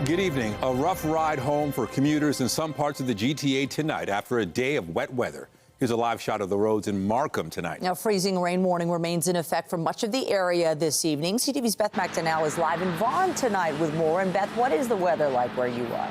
Good evening. A rough ride home for commuters in some parts of the GTA tonight after a day of wet weather. Here's a live shot of the roads in Markham tonight. Now, freezing rain warning remains in effect for much of the area this evening. CTV's Beth McDonnell is live in Vaughan tonight with more. And Beth, what is the weather like where you are?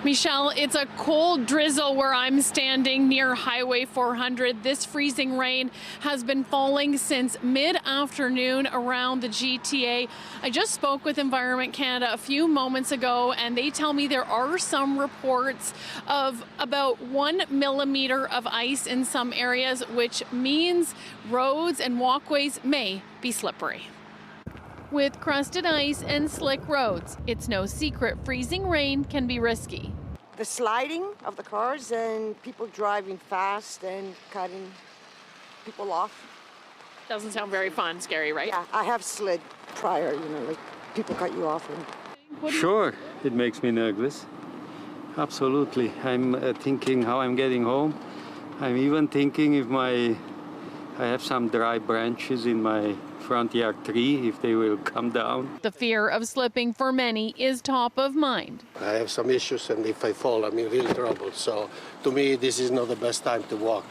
Michelle, it's a cold drizzle where I'm standing near Highway 400. This freezing rain has been falling since mid-afternoon around the GTA. I just spoke with Environment Canada a few moments ago, and they tell me there are some reports of about 1 millimeter of ice in some areas, which means roads and walkways may be slippery. With crusted ice and slick roads, it's no secret freezing rain can be risky. The sliding of the cars and people driving fast and cutting people off. Doesn't sound very fun, scary, right? Yeah, I have slid prior, like people cut you off. Sure, it makes me nervous. Absolutely. I'm thinking how I'm getting home. I'm even thinking if I have some dry branches in my front yard tree, if they will come down. The fear of slipping for many is top of mind. I have some issues, and if I fall, I'm in real trouble. So to me, this is not the best time to walk.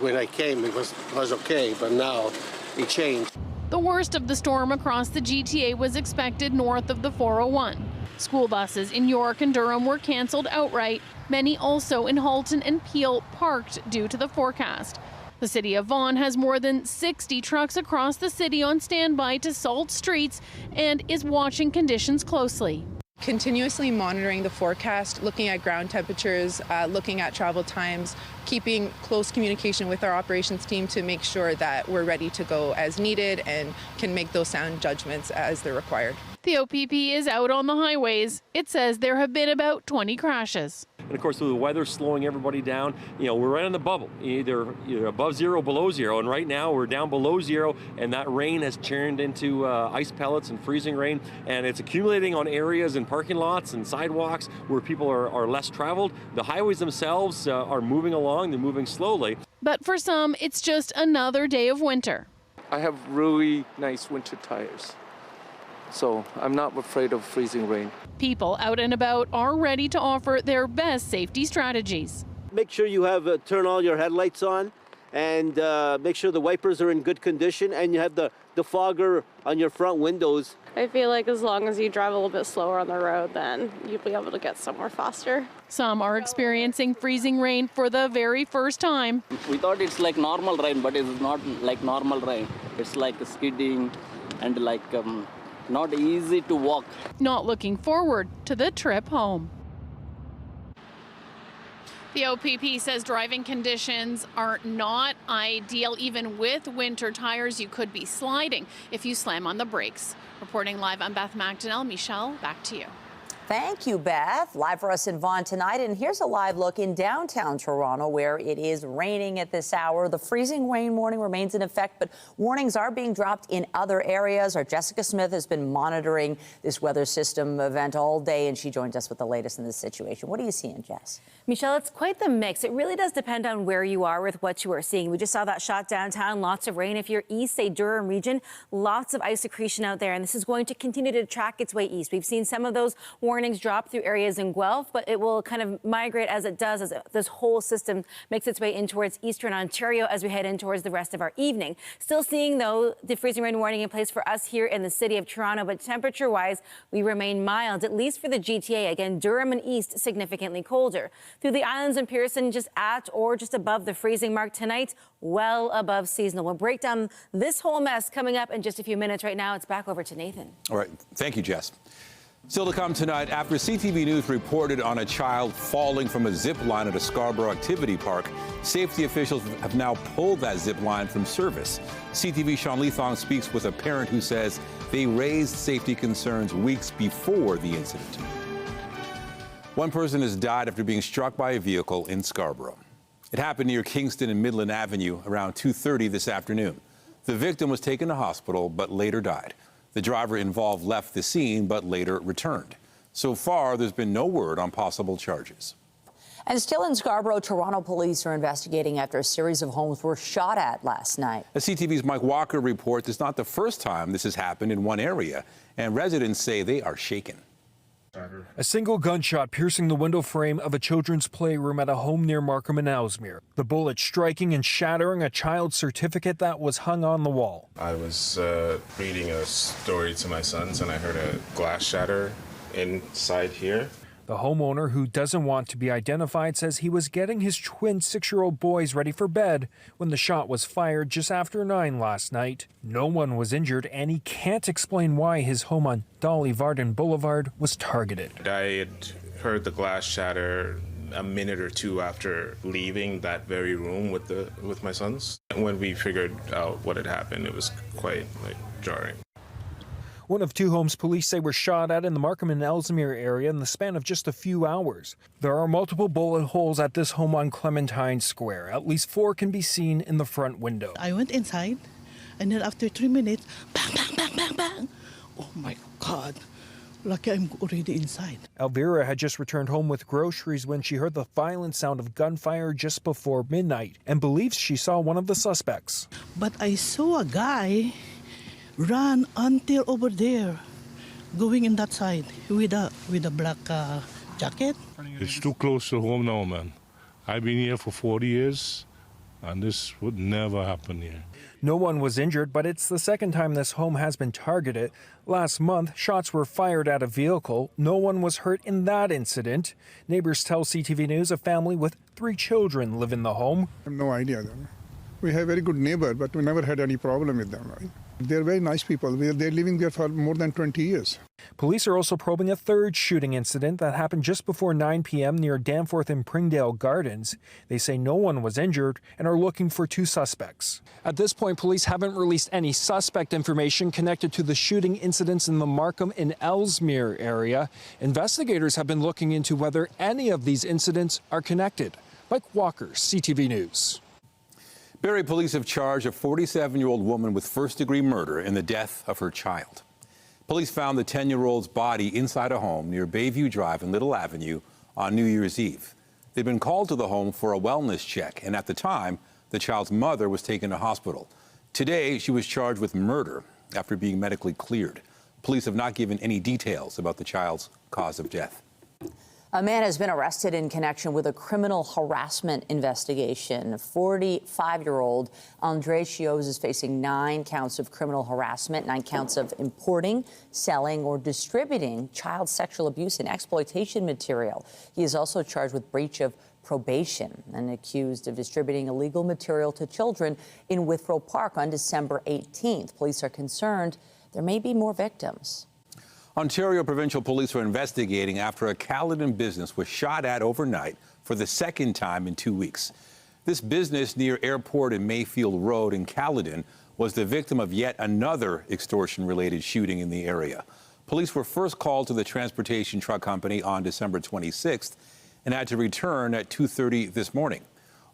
When I came, it was okay, but now it changed. The worst of the storm across the GTA was expected north of the 401. School buses in York and Durham were canceled outright. Many also in Halton and Peel parked due to the forecast. The city of Vaughan has more than 60 trucks across the city on standby to salt streets and is watching conditions closely. Continuously monitoring the forecast, looking at ground temperatures, looking at travel times, keeping close communication with our operations team to make sure that we're ready to go as needed and can make those sound judgments as they're required. The OPP is out on the highways. It says there have been about 20 crashes. And of course, with the weather slowing everybody down, we're right on the bubble, either above zero, below zero. And right now we're down below zero, and that rain has turned into ice pellets and freezing rain. And it's accumulating on areas and parking lots and sidewalks where people are less traveled. The highways themselves are moving along, they're moving slowly. But for some, it's just another day of winter. I have really nice winter tires, so I'm not afraid of freezing rain. People out and about are ready to offer their best safety strategies. Make sure you have turn all your headlights on, and make sure the wipers are in good condition, and you have the defogger on your front windows. I feel like as long as you drive a little bit slower on the road, then you'll be able to get somewhere faster. Some are experiencing freezing rain for the very first time. We thought it's like normal rain, but it's not like normal rain. It's like skidding and like not easy to walk. Not looking forward to the trip home. The OPP says driving conditions are not ideal. Even with winter tires, you could be sliding if you slam on the brakes. Reporting live, I'm Beth McDonnell. Michelle, back to you. Thank you, Beth. Live for us in Vaughan tonight. And here's a live look in downtown Toronto, where it is raining at this hour. The freezing rain warning remains in effect, but warnings are being dropped in other areas. Our Jessica Smith has been monitoring this weather system event all day, and she joins us with the latest in this situation. What are you seeing, Jess? Michelle, it's quite the mix. It really does depend on where you are with what you are seeing. We just saw that shot downtown, lots of rain. If you're east, say Durham region, lots of ice accretion out there, and this is going to continue to track its way east. We've seen some of those warnings drop through areas in Guelph, but it will kind of migrate as it does, as this whole system makes its way in towards eastern Ontario as we head in towards the rest of our evening. Still seeing, though, the freezing rain warning in place for us here in the city of Toronto, but temperature-wise, we remain mild, at least for the GTA. Again, Durham and east significantly colder. Through the islands and Pearson, just at or just above the freezing mark tonight, well above seasonal. We'll break down this whole mess coming up in just a few minutes. Right now, it's back over to Nathan. All right. Thank you, Jess. Still to come tonight, after CTV News reported on a child falling from a zip line at a Scarborough activity park, safety officials have now pulled that zip line from service. CTV Sean Leathong speaks with a parent who says they raised safety concerns weeks before the incident. One person has died after being struck by a vehicle in Scarborough. It happened near Kingston and Midland Avenue around 2:30 this afternoon. The victim was taken to hospital but later died. The driver involved left the scene but later returned. So far, there's been no word on possible charges. And still in Scarborough, Toronto police are investigating after a series of homes were shot at last night. As CTV's Mike Walker reports, it's not the first time this has happened in one area, and residents say they are shaken. A single gunshot piercing the window frame of a children's playroom at a home near Markham and Ellesmere. The bullet striking and shattering a child's certificate that was hung on the wall. I was reading a story to my sons and I heard a glass shatter inside here. The homeowner, who doesn't want to be identified, says he was getting his twin 6-year-old boys ready for bed when the shot was fired just after 9 last night. No one was injured, and he can't explain why his home on Dolly Varden Boulevard was targeted. I had heard the glass shatter a minute or two after leaving that very room with my sons. When we figured out what had happened, it was quite jarring. One of 2 homes police say were shot at in the Markham and Ellesmere area in the span of just a few hours. There are multiple bullet holes at this home on Clementine Square. At least 4 can be seen in the front window. I went inside, and then after 3 minutes, bang, bang, bang, bang, bang. Oh my God. Lucky I'm already inside. Elvira had just returned home with groceries when she heard the violent sound of gunfire just before midnight and believes she saw one of the suspects. But I saw a guy run until over there, going in that side with a black jacket. It's too close to home now, man. I've been here for 40 years, and this would never happen here. No one was injured, but it's the second time this home has been targeted. Last month, shots were fired at a vehicle. No one was hurt in that incident. Neighbors tell CTV News a family with 3 children live in the home. I have no idea. We have very good neighbor, but we never had any problem with them. Right? They're very nice people. They're living there for more than 20 years. Police are also probing a third shooting incident that happened just before 9 p.m. near Danforth and Pringdale Gardens. They say no one was injured and are looking for 2 suspects. At this point, police haven't released any suspect information connected to the shooting incidents in the Markham and Ellesmere area. Investigators have been looking into whether any of these incidents are connected. Mike Walker, CTV News. Barrie police have charged a 47-year-old woman with first-degree murder in the death of her child. Police found the 10-year-old's body inside a home near Bayview Drive and Little Avenue on New Year's Eve. They'd been called to the home for a wellness check, and at the time, the child's mother was taken to hospital. Today, she was charged with murder after being medically cleared. Police have not given any details about the child's cause of death. A man has been arrested in connection with a criminal harassment investigation. 45-year-old Andre Chios is facing 9 counts of criminal harassment, 9 counts of importing, selling, or distributing child sexual abuse and exploitation material. He is also charged with breach of probation and accused of distributing illegal material to children in Withrow Park on December 18th. Police are concerned there may be more victims. Ontario Provincial Police are investigating after a Caledon business was shot at overnight for the second time in 2 weeks. This business near Airport and Mayfield Road in Caledon was the victim of yet another extortion-related shooting in the area. Police were first called to the transportation truck company on December 26th and had to return at 2:30 this morning.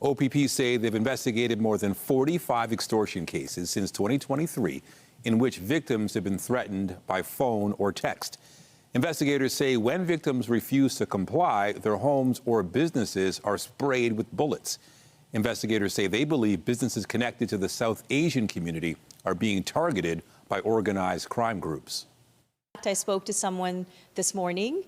OPP say they've investigated more than 45 extortion cases since 2023 in which victims have been threatened by phone or text. Investigators say when victims refuse to comply, their homes or businesses are sprayed with bullets. Investigators say they believe businesses connected to the South Asian community are being targeted by organized crime groups. I spoke to someone this morning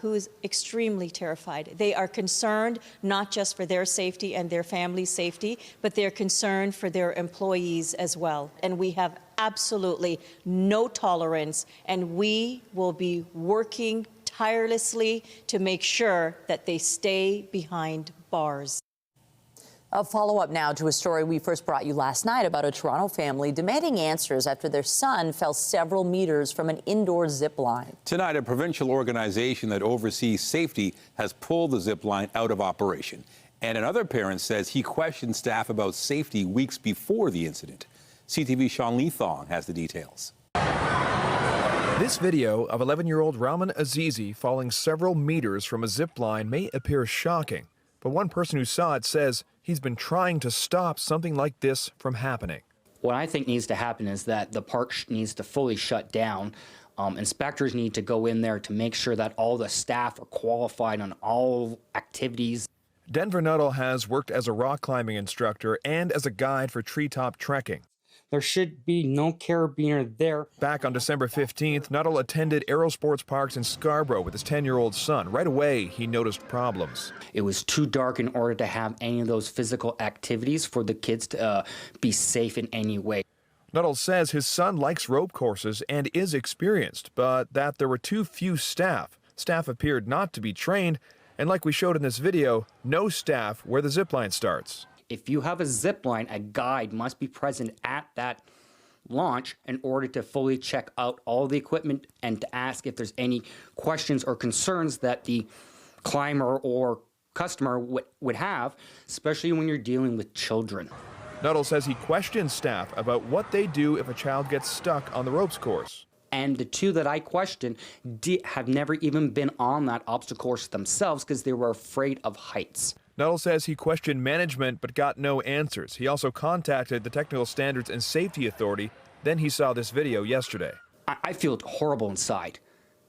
who is extremely terrified. They are concerned not just for their safety and their family's safety, but they're concerned for their employees as well. And we have absolutely no tolerance, and we will be working tirelessly to make sure that they stay behind bars. A follow-up now to a story we first brought you last night about a Toronto family demanding answers after their son fell several meters from an indoor zip line. Tonight, a provincial organization that oversees safety has pulled the zip line out of operation. And another parent says he questioned staff about safety weeks before the incident. CTV's Sean Lee Thong has the details. This video of 11-year-old Rahman Azizi falling several meters from a zip line may appear shocking, but one person who saw it says he's been trying to stop something like this from happening. What I think needs to happen is that the park needs to fully shut down Inspectors need to go in there to make sure that all the staff are qualified on all activities. Denver Nuttall has worked as a rock climbing instructor and as a guide for treetop trekking. There should be no carabiner there. Back on December 15th, Nuttall attended Aerosports Parks in Scarborough with his 10-year-old son. Right away, he noticed problems. It was too dark in order to have any of those physical activities for the kids to be safe in any way. Nuttall says his son likes rope courses and is experienced, but that there were too few staff. Staff appeared not to be trained, and like we showed in this video, no staff where the zipline starts. If you have a zip line, a guide must be present at that launch in order to fully check out all the equipment and to ask if there's any questions or concerns that the climber or customer would have, especially when you're dealing with children. Nuttall says he questions staff about what they do if a child gets stuck on the ropes course. And the two that I questioned have never even been on that obstacle course themselves because they were afraid of heights. Nuttall says he questioned management but got no answers. He also contacted the Technical Standards and Safety Authority. Then he saw this video yesterday. I feel horrible inside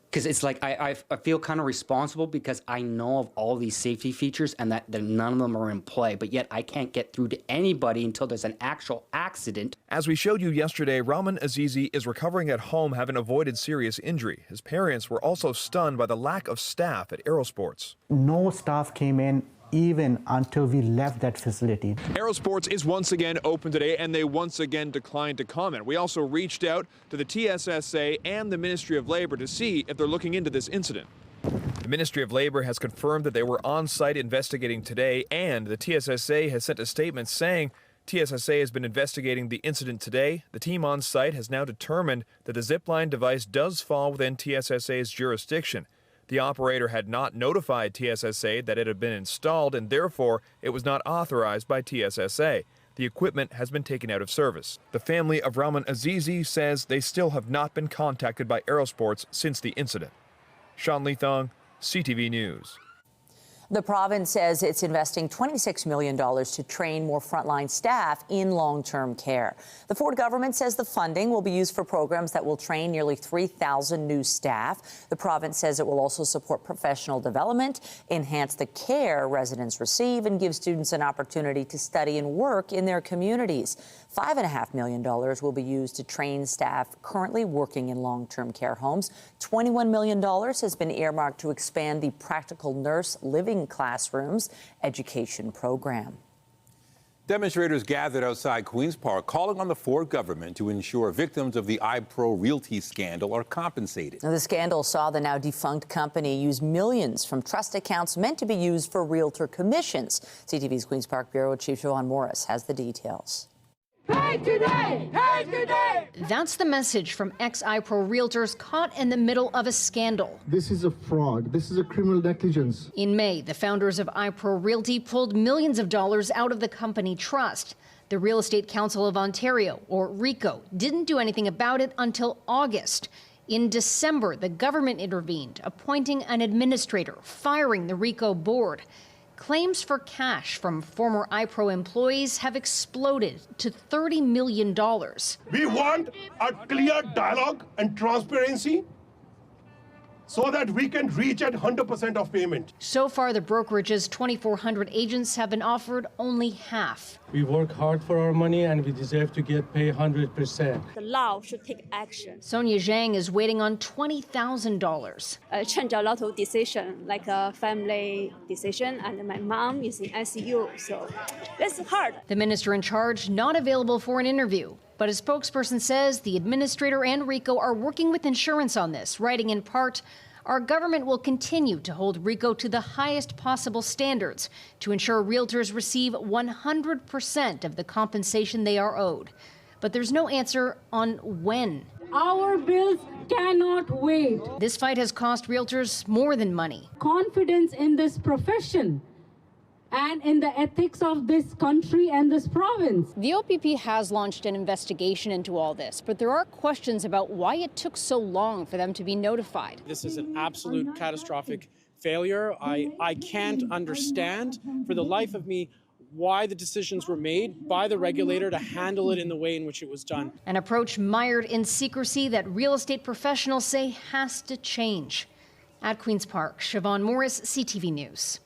because it's like I feel kind of responsible because I know of all these safety features and that none of them are in play, but yet I can't get through to anybody until there's an actual accident. As we showed you yesterday, Rahman Azizi is recovering at home, having avoided serious injury. His parents were also stunned by the lack of staff at Aerosports. No staff came in even until we left that facility. Aerosports is once again open today, and they once again declined to comment. We also reached out to the TSSA and the Ministry of Labor to see if they're looking into this incident. The Ministry of Labor has confirmed that they were on site investigating today, and the TSSA has sent a statement saying TSSA has been investigating the incident today. The team on site has now determined that the zipline device does fall within TSSA's jurisdiction. The operator had not notified TSSA that it had been installed, and therefore it was not authorized by TSSA. The equipment has been taken out of service. The family of Rahman Azizi says they still have not been contacted by Aerosports since the incident. Sean Leithong, CTV News. The province says it's investing $26 million to train more frontline staff in long-term care. The Ford government says the funding will be used for programs that will train nearly 3,000 new staff. The province says it will also support professional development, enhance the care residents receive, and give students an opportunity to study and work in their communities. $5.5 million will be used to train staff currently working in long-term care homes. $21 million has been earmarked to expand the Practical Nurse Living Classrooms education program. Demonstrators gathered outside Queen's Park calling on the Ford government to ensure victims of the IPRO realty scandal are compensated. Now, the scandal saw the now defunct company use millions from trust accounts meant to be used for realtor commissions. CTV's Queen's Park Bureau Chief Joanne Morris has the details. Pay today! Pay today! That's the message from ex-IPRO realtors caught in the middle of a scandal. This is a fraud. This is a criminal negligence. In May, the founders of IPRO Realty pulled millions of dollars out of the company trust. The Real Estate Council of Ontario, or RECO, didn't do anything about it until August. In December, the government intervened, appointing an administrator, firing the RECO board. Claims for cash from former IPRO employees have exploded to $30 million. We want a clear dialogue and transparency so that we can reach at 100% of payment. So far, the brokerage's 2,400 agents have been offered only half. We work hard for our money and we deserve to get paid 100%. The law should take action. Sonia Zhang is waiting on $20,000. Change a lot of decision, like a family decision, and my mom is in ICU, so that's hard. The minister in charge not available for an interview. But a spokesperson says the administrator and RECO are working with insurance on this, writing in part, our government will continue to hold RECO to the highest possible standards to ensure realtors receive 100% of the compensation they are owed. But there's no answer on when. Our bills cannot wait. This fight has cost realtors more than money. Confidence in this profession and in the ethics of this country and this province. The OPP has launched an investigation into all this, but there are questions about why it took so long for them to be notified. This is an absolute catastrophic failure. I can't understand for the life of me why the decisions were made by the regulator to handle it in the way in which it was done. An approach mired in secrecy that real estate professionals say has to change. At Queen's Park, Siobhan Morris, CTV News.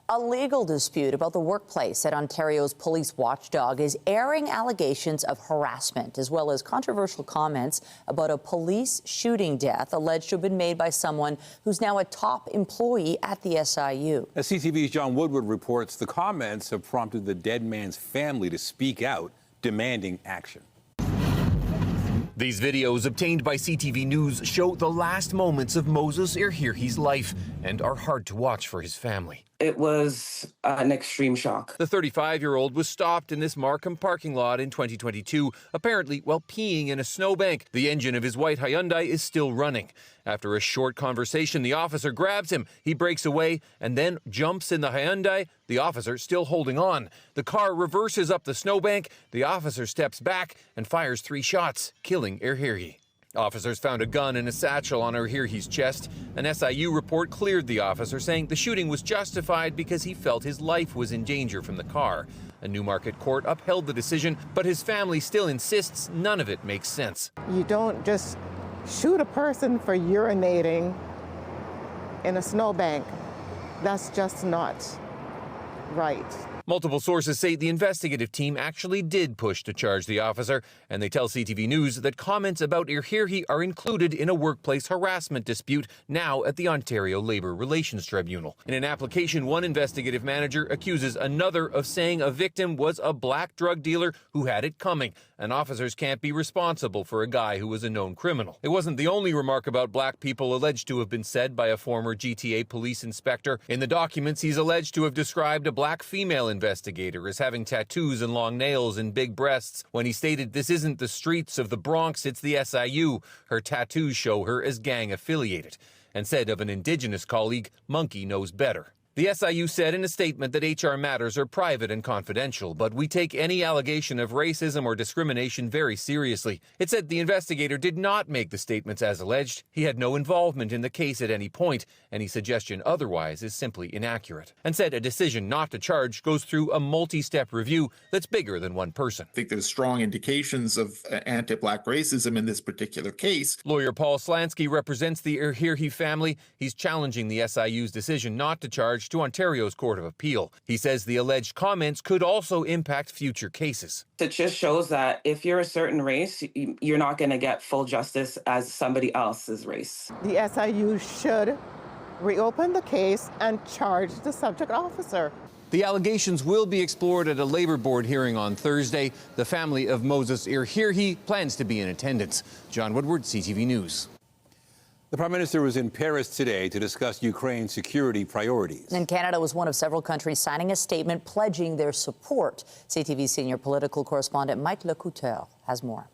A legal dispute about the workplace at Ontario's police watchdog is airing allegations of harassment, as well as controversial comments about a police shooting death alleged to have been made by someone who's now a top employee at the SIU. As CTV's John Woodward reports, the comments have prompted the dead man's family to speak out, demanding action. These videos obtained by CTV News show the last moments of Moses Irhirhi's life and are hard to watch for his family. It was an extreme shock. The 35-year-old was stopped in this Markham parking lot in 2022, apparently while peeing in a snowbank. The engine of his white Hyundai is still running. After a short conversation, the officer grabs him. He breaks away and then jumps in the Hyundai, the officer still holding on. The car reverses up the snowbank. The officer steps back and fires 3 shots, killing Irhirhi. Officers found a gun and a satchel on Irhirhi's chest. An SIU report cleared the officer, saying the shooting was justified because he felt his life was in danger from the car. A Newmarket court upheld the decision, but his family still insists none of it makes sense. You don't just shoot a person for urinating in a snowbank. That's just not right. Multiple sources say the investigative team actually did push to charge the officer, and they tell CTV News that comments about Irhirhi are included in a workplace harassment dispute now at the Ontario Labour Relations Tribunal. In an application, one investigative manager accuses another of saying a victim was a black drug dealer who had it coming, and officers can't be responsible for a guy who was a known criminal. It wasn't the only remark about black people alleged to have been said by a former GTA police inspector. In the documents, he's alleged to have described a black female investigator as having tattoos and long nails and big breasts. When he stated this isn't the streets of the Bronx, it's the SIU. Her tattoos show her as gang affiliated. And said of an Indigenous colleague, monkey knows better. The SIU said in a statement that HR matters are private and confidential, but we take any allegation of racism or discrimination very seriously. It said the investigator did not make the statements as alleged. He had no involvement in the case at any point. Any suggestion otherwise is simply inaccurate. And said a decision not to charge goes through a multi-step review that's bigger than one person. I think there's strong indications of anti-black racism in this particular case. Lawyer Paul Slansky represents the Irhirhi family. He's challenging the SIU's decision not to charge to Ontario's Court of Appeal. He says the alleged comments could also impact future cases. It just shows that if you're a certain race, you're not going to get full justice as somebody else's race. The SIU should reopen the case and charge the subject officer. The allegations will be explored at a Labour Board hearing on Thursday. The family of Moses Irhirhi plans to be in attendance. John Woodward, CTV News. The Prime Minister was in Paris today to discuss Ukraine's security priorities. And Canada was one of several countries signing a statement pledging their support. CTV senior political correspondent Mike Lecouteur has more.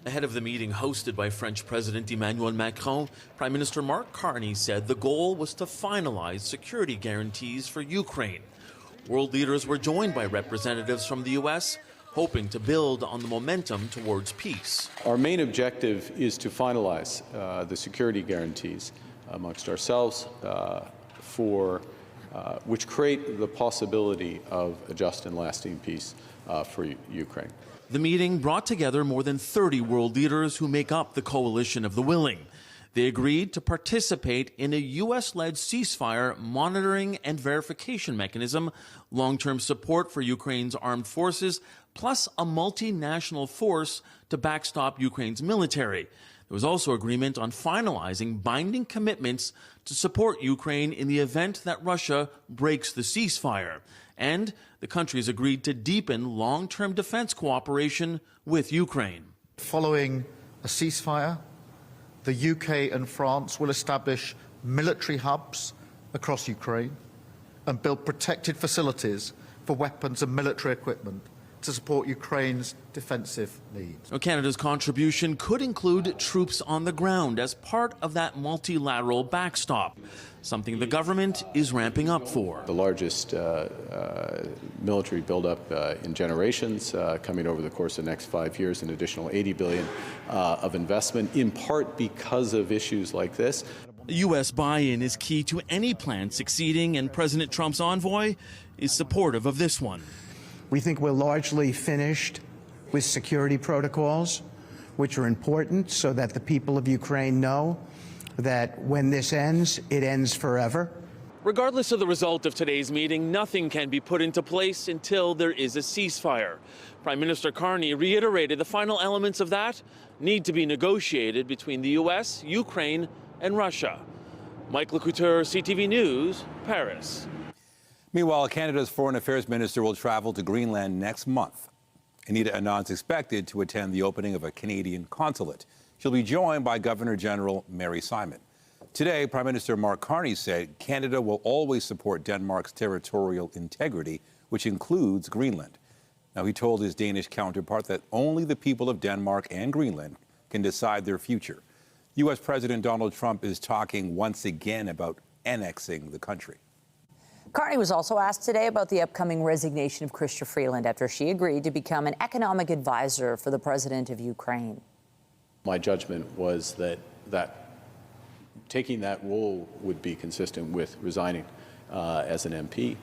Ahead of the meeting hosted by French President Emmanuel Macron, Prime Minister Mark Carney said the goal was to finalize security guarantees for Ukraine. World leaders were joined by representatives from the U.S., hoping to build on the momentum towards peace. Our main objective is to finalize the security guarantees amongst ourselves which create the possibility of a just and lasting peace for Ukraine. The meeting brought together more than 30 world leaders who make up the coalition of the willing. They agreed to participate in a U.S.-led ceasefire monitoring and verification mechanism, long-term support for Ukraine's armed forces, plus a multinational force to backstop Ukraine's military. There was also agreement on finalizing binding commitments to support Ukraine in the event that Russia breaks the ceasefire. And the countries agreed to deepen long-term defense cooperation with Ukraine. Following a ceasefire, the UK and France will establish military hubs across Ukraine and build protected facilities for weapons and military equipment to support Ukraine's defensive needs. Canada's contribution could include troops on the ground as part of that multilateral backstop, something the government is ramping up for. The largest military buildup in generations, coming over the course of the next 5 years, an additional $80 billion of investment, in part because of issues like this. U.S. buy-in is key to any plan succeeding, and President Trump's envoy is supportive of this one. We think we're largely finished with security protocols, which are important so that the people of Ukraine know that when this ends, it ends forever. Regardless of the result of today's meeting, nothing can be put into place until there is a ceasefire. Prime Minister Carney reiterated the final elements of that need to be negotiated between the U.S., Ukraine, and Russia. Mike Lecouture, CTV News, Paris. Meanwhile, Canada's Foreign Affairs Minister will travel to Greenland next month. Anita Anand's expected to attend the opening of a Canadian consulate. She'll be joined by Governor General Mary Simon. Today, Prime Minister Mark Carney said Canada will always support Denmark's territorial integrity, which includes Greenland. Now, he told his Danish counterpart that only the people of Denmark and Greenland can decide their future. U.S. President Donald Trump is talking once again about annexing the country. Carney was also asked today about the upcoming resignation of Chrystia Freeland after she agreed to become an economic advisor for the president of Ukraine. My judgment was that taking that role would be consistent with resigning as an MP,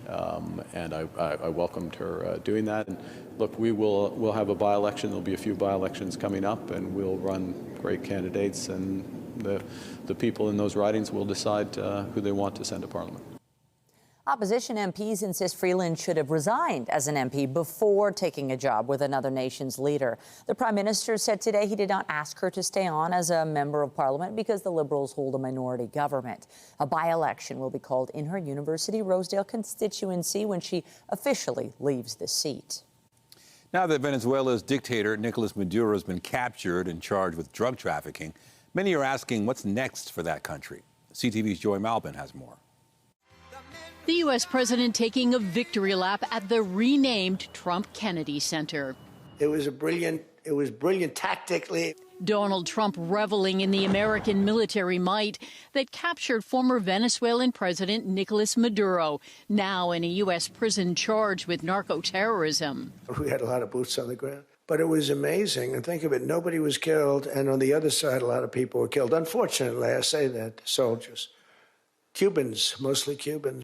and I welcomed her doing that. And look, we'll have a by-election. There'll be a few by-elections coming up, and we'll run great candidates, and the people in those ridings will decide who they want to send to Parliament. Opposition MPs insist Freeland should have resigned as an MP before taking a job with another nation's leader. The Prime Minister said today he did not ask her to stay on as a member of Parliament because the Liberals hold a minority government. A by-election will be called in her University Rosedale constituency when she officially leaves the seat. Now that Venezuela's dictator Nicolas Maduro has been captured and charged with drug trafficking, many are asking what's next for that country. CTV's Joy Malbin has more. The U.S. president taking a victory lap at the renamed Trump Kennedy Center. It was brilliant tactically. Donald Trump reveling in the American military might that captured former Venezuelan President Nicolas Maduro, now in a U.S. prison charged with narco-terrorism. We had a lot of boots on the ground. But it was amazing. And think of it, nobody was killed. And on the other side, a lot of people were killed. Unfortunately, I say that, soldiers. Cubans, mostly Cubans.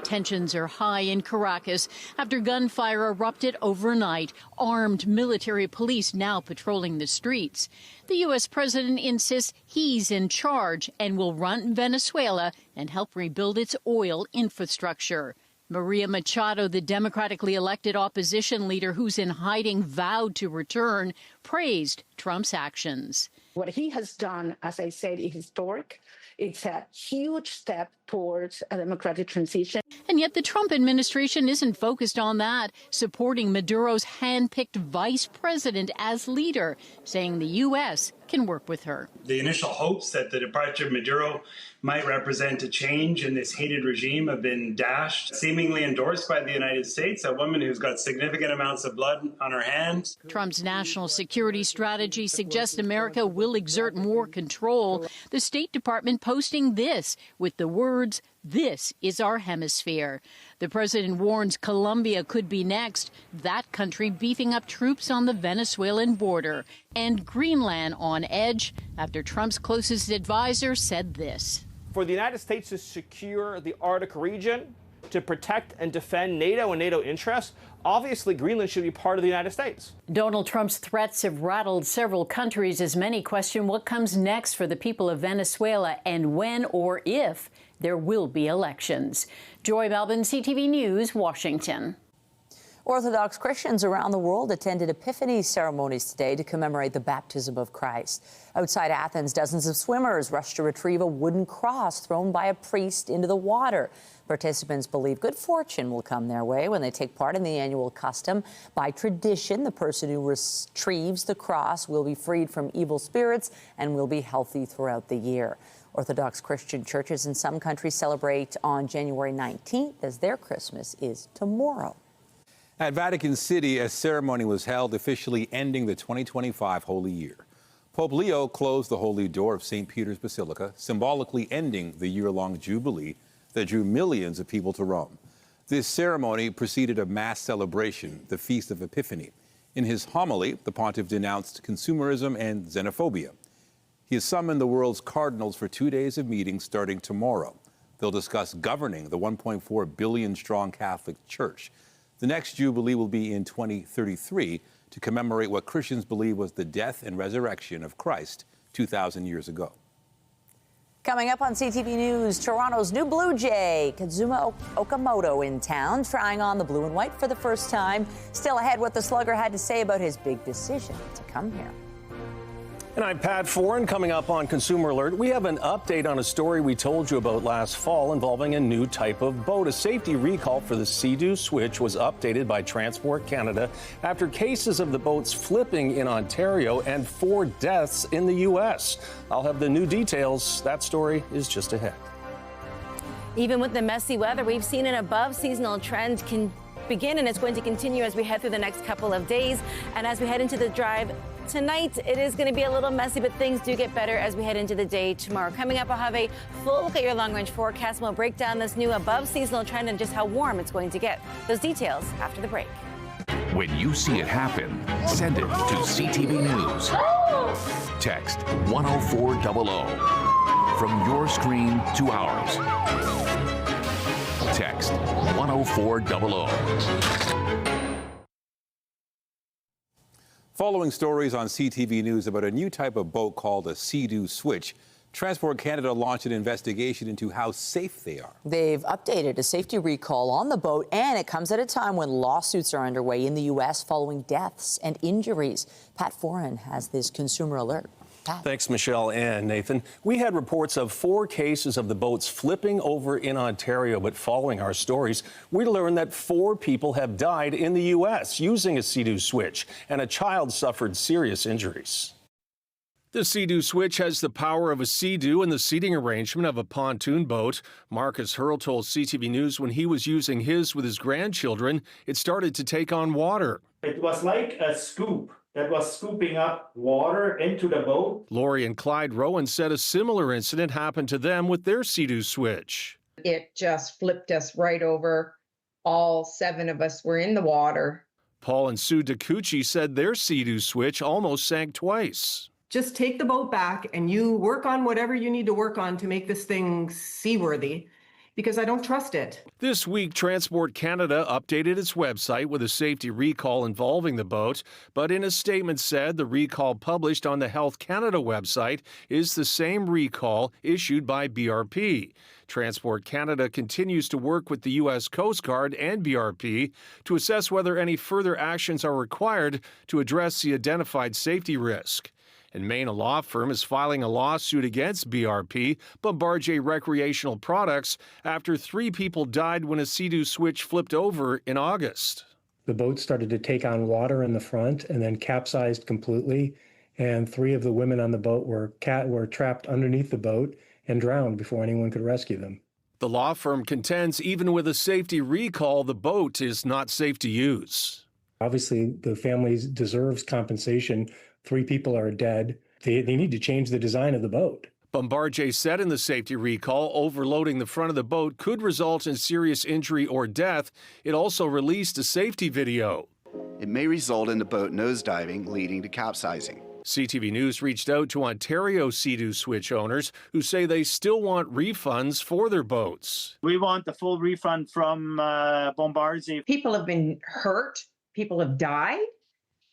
Tensions are high in Caracas after gunfire erupted overnight. Armed military police now patrolling the streets. The U.S. president insists he's in charge and will run Venezuela and help rebuild its oil infrastructure. Maria Machado, the democratically elected opposition leader who's in hiding, vowed to return, praised Trump's actions. What he has done, as I said, is historic. It's a huge step towards a democratic transition. And yet the Trump administration isn't focused on that, supporting Maduro's hand-picked vice president as leader, saying the U.S. can work with her. The initial hopes that the departure of Maduro might represent a change in this hated regime have been dashed, seemingly endorsed by the United States, a woman who's got significant amounts of blood on her hands. Trump's national security strategy suggests America will exert more control. The State Department posting this with the words, "This is our hemisphere." The president warns Colombia could be next, that country beefing up troops on the Venezuelan border. And Greenland on edge after Trump's closest advisor said this. For the United States to secure the Arctic region, to protect and defend NATO and NATO interests, obviously Greenland should be part of the United States. Donald Trump's threats have rattled several countries as many question what comes next for the people of Venezuela and when or if there will be elections. Joy Malbin, CTV News, Washington. Orthodox Christians around the world attended Epiphany ceremonies today to commemorate the baptism of Christ. Outside Athens, dozens of swimmers rushed to retrieve a wooden cross thrown by a priest into the water. Participants believe good fortune will come their way when they take part in the annual custom. By tradition, the person who retrieves the cross will be freed from evil spirits and will be healthy throughout the year. Orthodox Christian churches in some countries celebrate on January 19th as their Christmas is tomorrow. At Vatican City, a ceremony was held officially ending the 2025 Holy Year. Pope Leo closed the holy door of St. Peter's Basilica, symbolically ending the year-long jubilee that drew millions of people to Rome. This ceremony preceded a mass celebration, the Feast of Epiphany. In his homily, the pontiff denounced consumerism and xenophobia. He has summoned the world's cardinals for 2 days of meetings starting tomorrow. They'll discuss governing the 1.4 billion strong Catholic Church. The next Jubilee will be in 2033 to commemorate what Christians believe was the death and resurrection of Christ 2,000 years ago. Coming up on CTV News, Toronto's new Blue Jay, Kazuma Okamoto, in town, trying on the blue and white for the first time. Still ahead, what the slugger had to say about his big decision to come here. And I'm Pat Foran. Coming up on Consumer Alert, we have an update on a story we told you about last fall involving a new type of boat. A safety recall for the Sea-Doo Switch was updated by Transport Canada after cases of the boats flipping in Ontario and 4 deaths in the U.S. I'll have the new details. That story is just ahead. Even with the messy weather, we've seen an above-seasonal trend begin, and it's going to continue as we head through the next couple of days. And as we head into the drive tonight, it is going to be a little messy, but things do get better as we head into the day tomorrow. Coming up, I'll have a full look at your long-range forecast, and we'll break down this new above-seasonal trend and just how warm it's going to get. Those details after the break. When you see it happen, send it to CTV News. Text 10400 from your screen to ours. Text 10400. Following stories on CTV News about a new type of boat called a Sea-Doo Switch, Transport Canada launched an investigation into how safe they are. They've updated a safety recall on the boat, and it comes at a time when lawsuits are underway in the U.S. following deaths and injuries. Pat Foran has this Consumer Alert. Pat. Thanks, Michelle and Nathan. We had reports of 4 cases of the boats flipping over in Ontario, but following our stories, we learned that 4 people have died in the U.S. using a Sea-Doo Switch, and a child suffered serious injuries. The Sea-Doo Switch has the power of a Sea-Doo and the seating arrangement of a pontoon boat. Marcus Hurl told CTV News when he was using his with his grandchildren, it started to take on water. It was like a scoop that was scooping up water into the boat. Lori and Clyde Rowan said a similar incident happened to them with their Sea-Doo Switch. It just flipped us right over. All 7 of us were in the water. Paul and Sue DeCucci said their Sea-Doo Switch almost sank twice. Just take the boat back and you work on whatever you need to work on to make this thing seaworthy, because I don't trust it. This week, Transport Canada updated its website with a safety recall involving the boat, but in a statement said the recall published on the Health Canada website is the same recall issued by BRP. Transport Canada continues to work with the U.S. Coast Guard and BRP to assess whether any further actions are required to address the identified safety risk. In Maine, a law firm is filing a lawsuit against BRP, Bombardier Recreational Products, after 3 people died when a Sea-Doo Switch flipped over in August. The boat started to take on water in the front and then capsized completely, and 3 of the women on the boat were trapped underneath the boat and drowned before anyone could rescue them. The law firm contends even with a safety recall, the boat is not safe to use. Obviously, the family deserves compensation. 3 people are dead. They need to change the design of the boat. Bombardier said in the safety recall, overloading the front of the boat could result in serious injury or death. It also released a safety video. It may result in the boat nosediving, leading to capsizing. CTV News reached out to Ontario Sea-Doo Switch owners who say they still want refunds for their boats. We want the full refund from Bombardier. People have been hurt. People have died.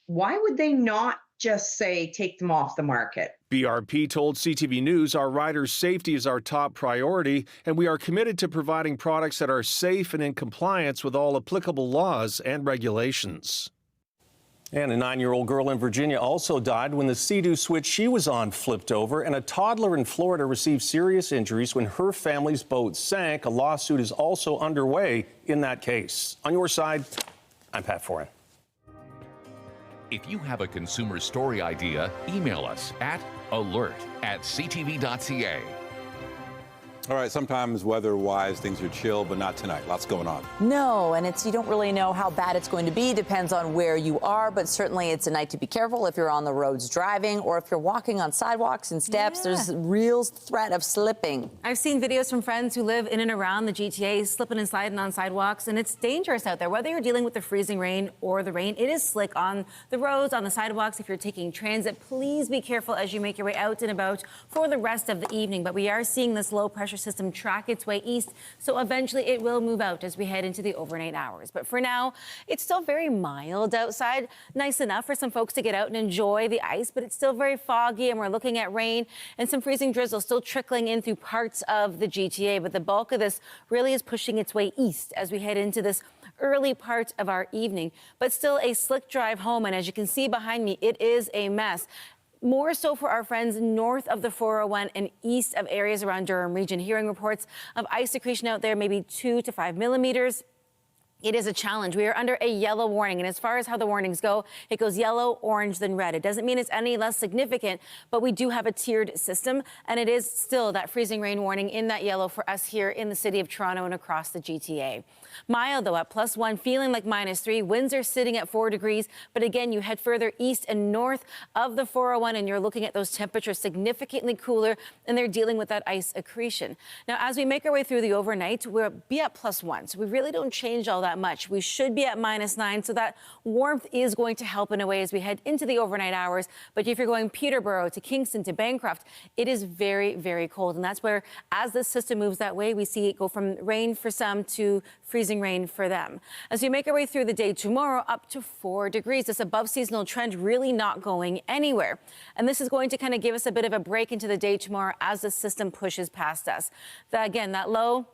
Why would they not just say take them off the market? BRP told CTV News our riders' safety is our top priority, and we are committed to providing products that are safe and in compliance with all applicable laws and regulations. And a 9-year-old girl in Virginia also died when the Sea-Doo Switch she was on flipped over, and a toddler in Florida received serious injuries when her family's boat sank. A lawsuit is also underway in that case. On your side, I'm Pat Foran. If you have a consumer story idea, email us at alert@ctv.ca. All right, sometimes weather-wise, things are chill, but not tonight. Lots going on. No, and you don't really know how bad it's going to be. Depends on where you are, but certainly it's a night to be careful if you're on the roads driving or if you're walking on sidewalks and steps. Yeah. There's real threat of slipping. I've seen videos from friends who live in and around the GTA slipping and sliding on sidewalks, and it's dangerous out there. Whether you're dealing with the freezing rain or the rain, it is slick on the roads, on the sidewalks. If you're taking transit, please be careful as you make your way out and about for the rest of the evening. But we are seeing this low pressure system track its way east, so eventually it will move out as we head into the overnight hours. But for now, it's still very mild outside. Nice enough for some folks to get out and enjoy the ice, but it's still very foggy, and we're looking at rain and some freezing drizzle still trickling in through parts of the GTA. But the bulk of this really is pushing its way east as we head into this early part of our evening. But still a slick drive home, and as you can see behind me, it is a mess. More so for our friends north of the 401 and east of areas around Durham region. Hearing reports of ice accretion out there, maybe 2 to 5 millimeters. It is a challenge. We are under a yellow warning, and as far as how the warnings go, it goes yellow, orange, then red. It doesn't mean it's any less significant, but we do have a tiered system, and it is still that freezing rain warning in that yellow for us here in the city of Toronto and across the GTA. Mild, though, at +1, feeling like -3. Winds are sitting at 4 degrees, but again, you head further east and north of the 401, and you're looking at those temperatures significantly cooler, and they're dealing with that ice accretion. Now, as we make our way through the overnight, we'll be at +1, so we really don't change all that much. We should be at -9, so that warmth is going to help in a way as we head into the overnight hours. But if you're going Peterborough to Kingston to Bancroft, it is very, very cold. And that's where, as this system moves that way, we see it go from rain for some to freezing rain for them. As we make our way through the day tomorrow, up to 4 degrees. This above seasonal trend really not going anywhere. And this is going to kind of give us a bit of a break into the day tomorrow as the system pushes past us. Again, that low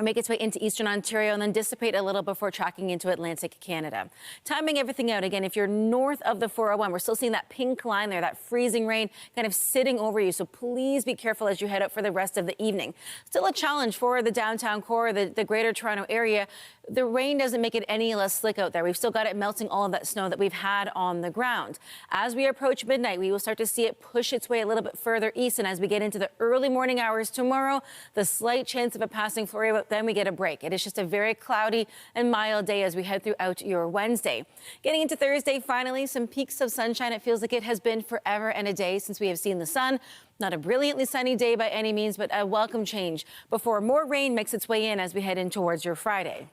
make its way into eastern Ontario and then dissipate a little before tracking into Atlantic Canada. Timing everything out, again, if you're north of the 401, we're still seeing that pink line there, that freezing rain kind of sitting over you. So please be careful as you head out for the rest of the evening. Still a challenge for the downtown core, the greater Toronto area. The rain doesn't make it any less slick out there. We've still got it melting all of that snow that we've had on the ground. As we approach midnight, we will start to see it push its way a little bit further east. And as we get into the early morning hours tomorrow, the slight chance of a passing flurry, but then we get a break. It is just a very cloudy and mild day as we head throughout your Wednesday. Getting into Thursday, finally, some peaks of sunshine. It feels like it has been forever and a day since we have seen the sun. Not a brilliantly sunny day by any means, but a welcome change before more rain makes its way in as we head in towards your Friday.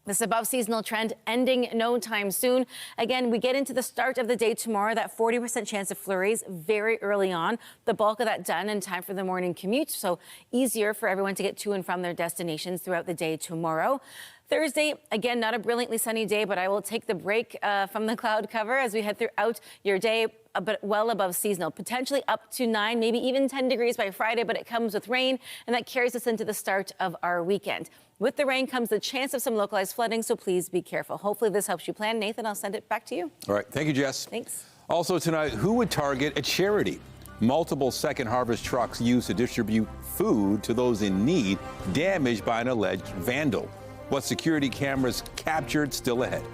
This above seasonal trend ending no time soon. Again, we get into the start of the day tomorrow, that 40% chance of flurries very early on. The bulk of that done in time for the morning commute, so easier for everyone to get to and from their destinations throughout the day tomorrow. Thursday, again, not a brilliantly sunny day, but I will take the break from the cloud cover as we head throughout your day, but well above seasonal, potentially up to 9, maybe even 10 degrees by Friday, but it comes with rain, and that carries us into the start of our weekend. With the rain comes the chance of some localized flooding, so please be careful. Hopefully this helps you plan. Nathan, I'll send it back to you. All right. Thank you, Jess. Thanks. Also tonight, who would target a charity? Multiple Second Harvest trucks used to distribute food to those in need, damaged by an alleged vandal. What security cameras captured still ahead.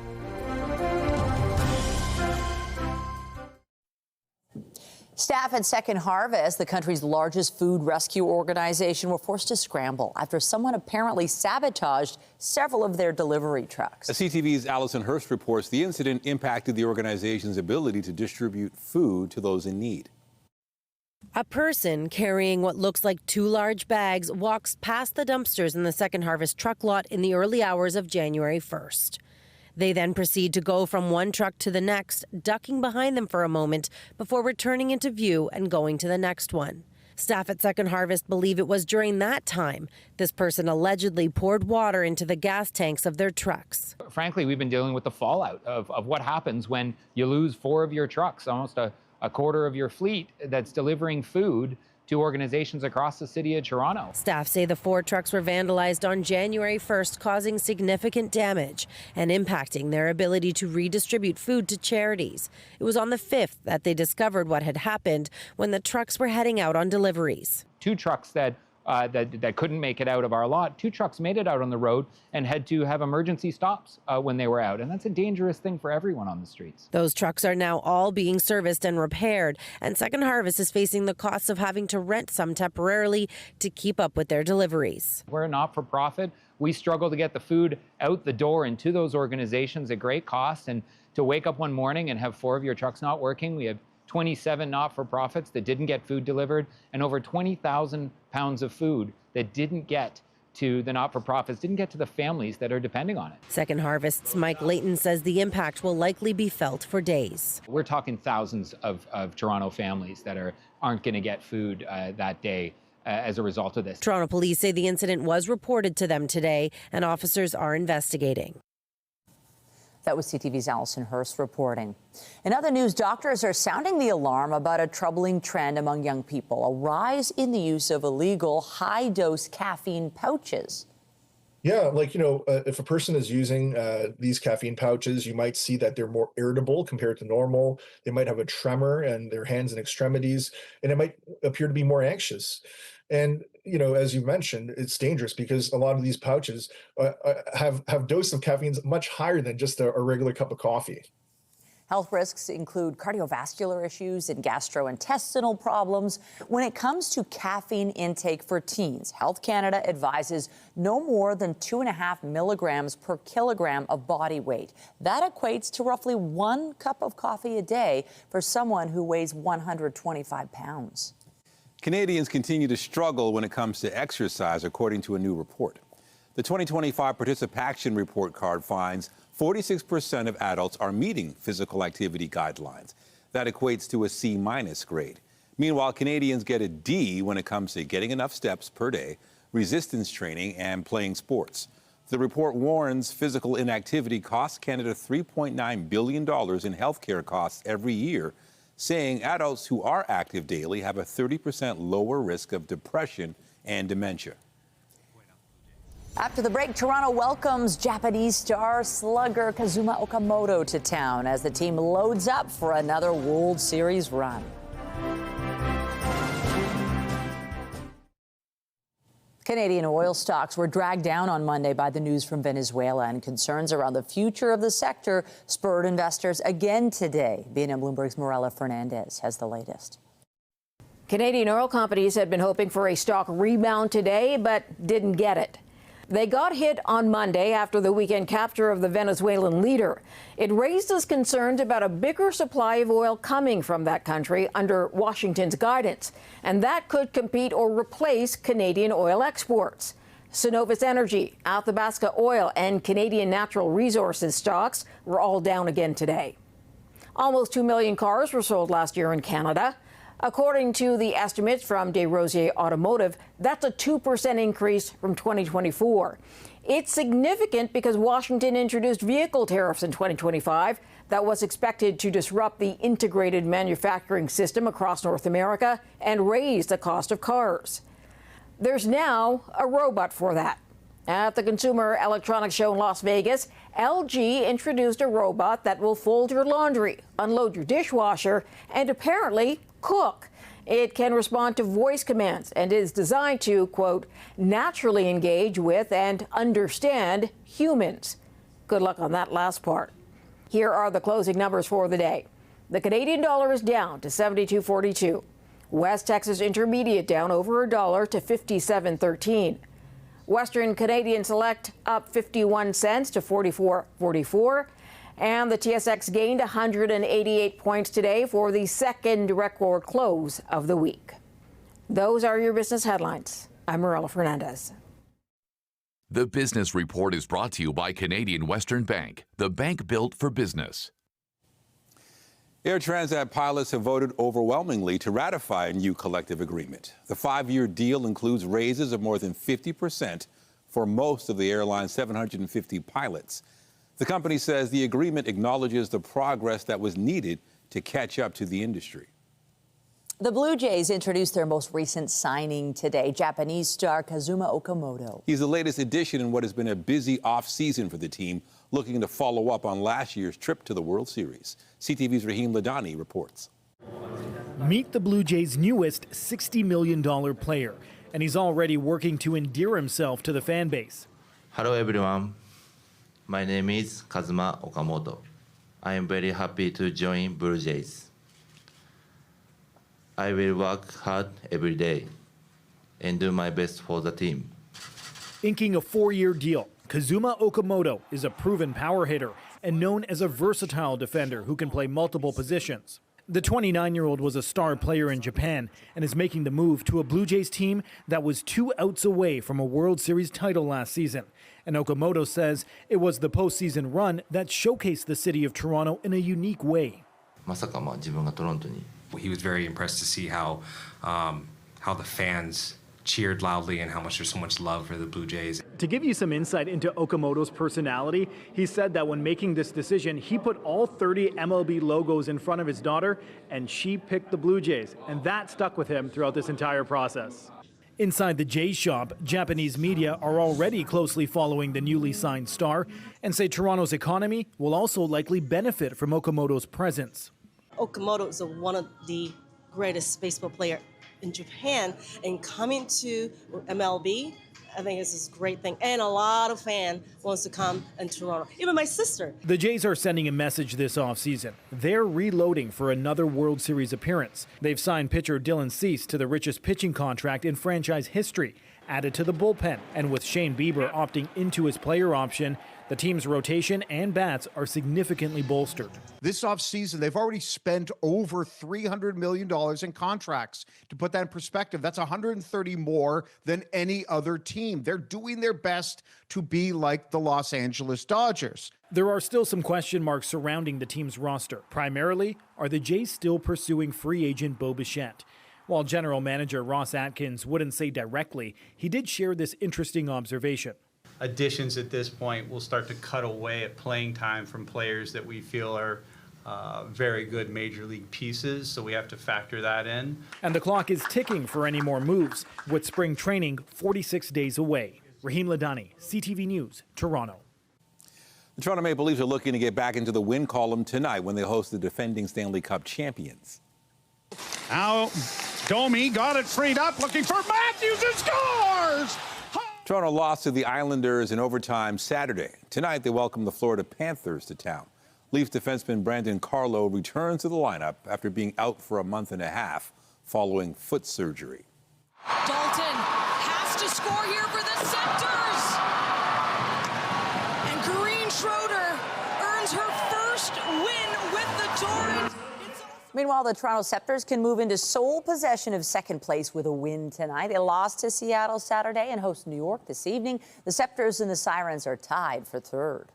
Staff at Second Harvest, the country's largest food rescue organization, were forced to scramble after someone apparently sabotaged several of their delivery trucks. CTV's Allison Hurst reports the incident impacted the organization's ability to distribute food to those in need. A person carrying what looks like 2 large bags walks past the dumpsters in the Second Harvest truck lot in the early hours of January 1st. They then proceed to go from one truck to the next, ducking behind them for a moment before returning into view and going to the next one. Staff at Second Harvest believe it was during that time this person allegedly poured water into the gas tanks of their trucks. Frankly, we've been dealing with the fallout of what happens when you lose 4 of your trucks, almost a quarter of your fleet that's delivering food to organizations across the city of Toronto. Staff say the 4 trucks were vandalized on January 1st, causing significant damage and impacting their ability to redistribute food to charities. It was on the 5th that they discovered what had happened when the trucks were heading out on deliveries. 2 trucks that that couldn't make it out of our lot. 2 trucks made it out on the road and had to have emergency stops when they were out. And that's a dangerous thing for everyone on the streets. Those trucks are now all being serviced and repaired, and Second Harvest is facing the costs of having to rent some temporarily to keep up with their deliveries. We're a not-for-profit. We struggle to get the food out the door and to those organizations at great cost. And to wake up one morning and have 4 of your trucks not working, we have 27 not-for-profits that didn't get food delivered, and over 20,000 pounds of food that didn't get to the not-for-profits, didn't get to the families that are depending on it. Second Harvest's Mike Layton says the impact will likely be felt for days. We're talking thousands of Toronto families that aren't going to get food that day as a result of this. Toronto police say the incident was reported to them today, and officers are investigating. That was CTV's Allison Hurst reporting. In other news, doctors are sounding the alarm about a troubling trend among young people, a rise in the use of illegal high-dose caffeine pouches. Yeah, like, if a person is using these caffeine pouches, you might see that they're more irritable compared to normal. They might have a tremor in their hands and extremities, and it might appear to be more anxious. And, as you mentioned, it's dangerous because a lot of these pouches have doses of caffeine much higher than just a regular cup of coffee. Health risks include cardiovascular issues and gastrointestinal problems. When it comes to caffeine intake for teens, Health Canada advises no more than 2.5 milligrams per kilogram of body weight. That equates to roughly 1 cup of coffee a day for someone who weighs 125 pounds. Canadians continue to struggle when it comes to exercise, according to a new report. The 2025 Participation Report card finds 46% of adults are meeting physical activity guidelines. That equates to a C- grade. Meanwhile, Canadians get a D when it comes to getting enough steps per day, resistance training, and playing sports. The report warns physical inactivity costs Canada $3.9 billion in healthcare costs every year, saying adults who are active daily have a 30% lower risk of depression and dementia. After the break, Toronto welcomes Japanese star slugger Kazuma Okamoto to town as the team loads up for another World Series run. Canadian oil stocks were dragged down on Monday by the news from Venezuela, and concerns around the future of the sector spurred investors again today. BNN Bloomberg's Morella Fernandez has the latest. Canadian oil companies had been hoping for a stock rebound today, but didn't get it. They got hit on Monday after the weekend capture of the Venezuelan leader. It raised us concerns about a bigger supply of oil coming from that country under Washington's guidance, and that could compete or replace Canadian oil exports. Cenovus Energy, Athabasca Oil, and Canadian Natural Resources stocks were all down again today. Almost 2 million cars were sold last year in Canada. According to the estimates from Desrosiers Automotive, that's a 2% increase from 2024. It's significant because Washington introduced vehicle tariffs in 2025 that was expected to disrupt the integrated manufacturing system across North America and raise the cost of cars. There's now a robot for that. At the Consumer Electronics Show in Las Vegas, LG introduced a robot that will fold your laundry, unload your dishwasher, and apparently cook. It can respond to voice commands and is designed to, quote, naturally engage with and understand humans. Good luck on that last part. Here are the closing numbers for the day. The Canadian dollar is down to 72.42. West Texas Intermediate down over $1 to 57.13. Western Canadian Select up 51 cents to 44.44. And the TSX gained 188 points today for the second record close of the week. Those are your business headlines. I'm Morella Fernandez. The Business Report is brought to you by Canadian Western Bank, the bank built for business. Air Transat pilots have voted overwhelmingly to ratify a new collective agreement. The 5-year deal includes raises of more than 50% for most of the airline's 750 pilots. The company says the agreement acknowledges the progress that was needed to catch up to the industry. The Blue Jays introduced their most recent signing today, Japanese star Kazuma Okamoto. He's the latest addition in what has been a busy off-season for the team, looking to follow up on last year's trip to the World Series. CTV's Raheem Ladani reports. Meet the Blue Jays' newest $60 million player. and he's already working to endear himself to the fan base. Hello everyone, my name is Kazuma Okamoto. I am very happy to join Blue Jays. I will work hard every day and do my best for the team. Inking a 4-year deal, Kazuma Okamoto is a proven power hitter and known as a versatile defender who can play multiple positions. The 29-year-old was a star player in Japan and is making the move to a Blue Jays team that was 2 outs away from a World Series title last season. And Okamoto says it was the postseason run that showcased the city of Toronto in a unique way. He was very impressed to see how the fans cheered loudly and how much there's so much love for the Blue Jays. To give you some insight into Okamoto's personality, he said that when making this decision, he put all 30 MLB logos in front of his daughter, and she picked the Blue Jays, and that stuck with him throughout this entire process. Inside the Jays shop, Japanese media are already closely following the newly signed star and say Toronto's economy will also likely benefit from Okamoto's presence. Okamoto is one of the greatest baseball players in Japan, and coming to MLB, I think this is a great thing. And a lot of fans wants to come in Toronto, even my sister. The Jays are sending a message this offseason. They're reloading for another World Series appearance. They've signed pitcher Jan.6 to the richest pitching contract in franchise history, added to the bullpen, and with Shane Bieber opting into his player option, the team's rotation and bats are significantly bolstered. This offseason, they've already spent over $300 million in contracts. To put that in perspective, that's 130 more than any other team. They're doing their best to be like the Los Angeles Dodgers. There are still some question marks surrounding the team's roster. Primarily, are the Jays still pursuing free agent Bo Bichette? While general manager Ross Atkins wouldn't say directly, he did share this interesting observation. Additions at this point will start to cut away at playing time from players that we feel are very good major league pieces, so we have to factor that in. And the clock is ticking for any more moves, with spring training 46 days away. Raheem Ladani, CTV News, Toronto. The Toronto Maple Leafs are looking to get back into the win column tonight when they host the defending Stanley Cup champions. Now, Domi got it freed up, looking for Matthews, and scores! Toronto lost to the Islanders in overtime Saturday. Tonight, they welcome the Florida Panthers to town. Leafs defenseman Brandon Carlo returns to the lineup after being out for a month and a half following foot surgery. Dalton has to score here for the Centers. And Corrine Schroeder earns her first win with the Torrens. Meanwhile, the Toronto Scepters can move into sole possession of second place with a win tonight. They lost to Seattle Saturday and host New York this evening. The Scepters and the Sirens are tied for third.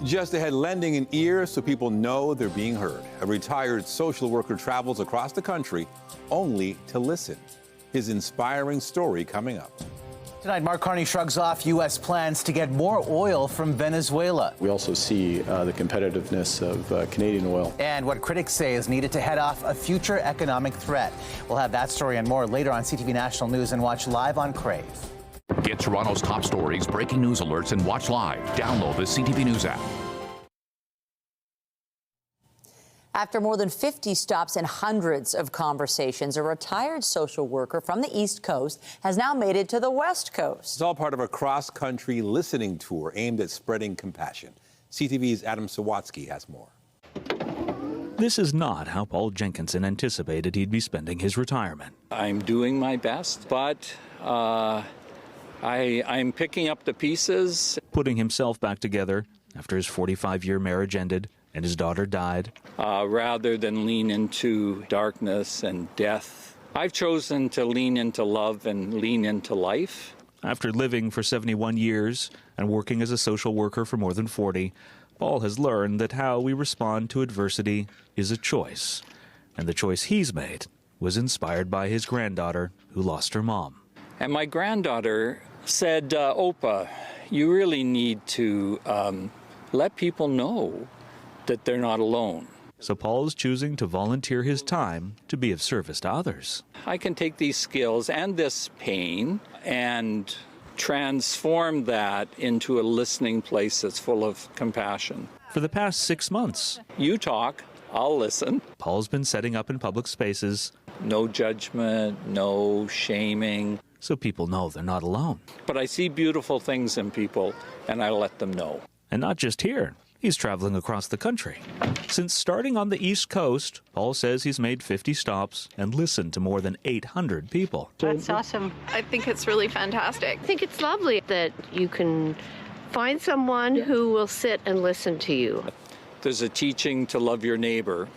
Just ahead, lending an ear so people know they're being heard. A retired social worker travels across the country only to listen. His inspiring story coming up. Tonight, Mark Carney shrugs off U.S. plans to get more oil from Venezuela. We also see the competitiveness of Canadian oil. And what critics say is needed to head off a future economic threat. We'll have that story and more later on CTV National News and watch live on Crave. Get Toronto's top stories, breaking news alerts, and watch live. Download the CTV News app. After more than 50 stops and hundreds of conversations, a retired social worker from the East Coast has now made it to the West Coast. It's all part of a cross-country listening tour aimed at spreading compassion. CTV's Adam Sawatsky has more. This is not how Paul Jenkinson anticipated he'd be spending his retirement. I'm doing my best, but I'm picking up the pieces. Putting himself back together after his 45-year marriage ended and his daughter died. Rather than lean into darkness and death, I've chosen to lean into love and lean into life. After living for 71 years and working as a social worker for more than 40, Paul has learned that how we respond to adversity is a choice. And the choice he's made was inspired by his granddaughter, who lost her mom. And my granddaughter said, Opa, you really need to let people know that they're not alone. So Paul is choosing to volunteer his time to be of service to others. I can take these skills and this pain and transform that into a listening place that's full of compassion. For the past 6 months, you talk, I'll listen. Paul's been setting up in public spaces no judgment, no shaming. So people know they're not alone. But I see beautiful things in people, and I let them know. And not just here. He's traveling across the country. Since starting on the East Coast, Paul says he's made 50 stops and listened to more than 800 people. That's awesome. I think it's really fantastic. I think it's lovely that you can find someone who will sit and listen to you. There's a teaching to love your neighbor.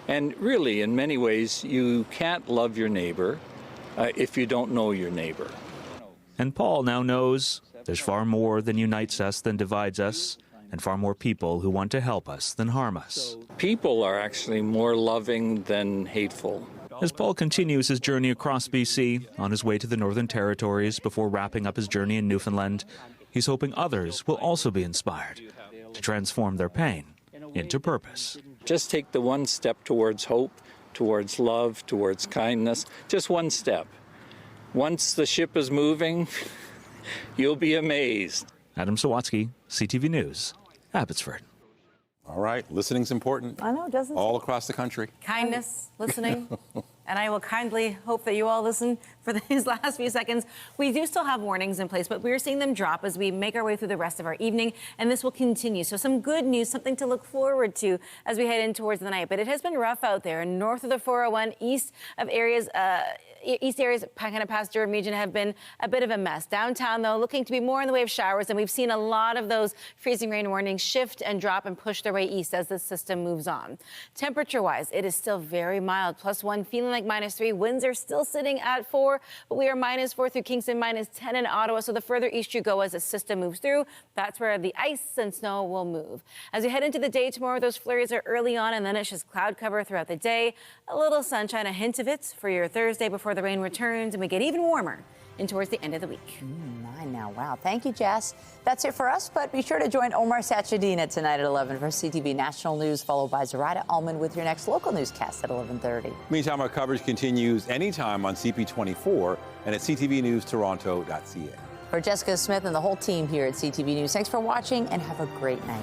And really, in many ways, you can't love your neighbor if you don't know your neighbor. And Paul now knows there's far more than unites us than divides us, and far more people who want to help us than harm us. People are actually more loving than hateful. As Paul continues his journey across BC, on his way to the Northern Territories before wrapping up his journey in Newfoundland, he's hoping others will also be inspired to transform their pain into purpose. Just take the one step towards hope, towards love, towards kindness, just one step. Once the ship is moving, you'll be amazed. Adam Sawatsky, CTV News, Abbotsford. All right, listening's important. I know, doesn't it? All across the country. Kindness, listening. And I will kindly hope that you all listen for these last few seconds. We do still have warnings in place, but we're seeing them drop as we make our way through the rest of our evening, and this will continue. So some good news, something to look forward to as we head in towards the night. But it has been rough out there. North of the 401, east areas kind of past Durham region have been a bit of a mess. Downtown, though, looking to be more in the way of showers, and we've seen a lot of those freezing rain warnings shift and drop and push their way east as the system moves on. Temperature-wise, it is still very mild, +1, feeling like -3. Winds are still sitting at 4, but we are -4 through Kingston, -10 in Ottawa. So the further east you go as the system moves through, that's where the ice and snow will move. As we head into the day tomorrow, those flurries are early on, and then it's just cloud cover throughout the day. A little sunshine, a hint of it for your Thursday before the rain returns, and we get even warmer in towards the end of the week. Mine now. Wow. Thank you, Jess. That's it for us, but be sure to join Omar Sachedina tonight at 11 for CTV National News, followed by Zoraida Allman with your next local newscast at 11:30. Meantime, our coverage continues anytime on CP24 and at ctvnewstoronto.ca. For Jessica Smith and the whole team here at CTV News, thanks for watching and have a great night.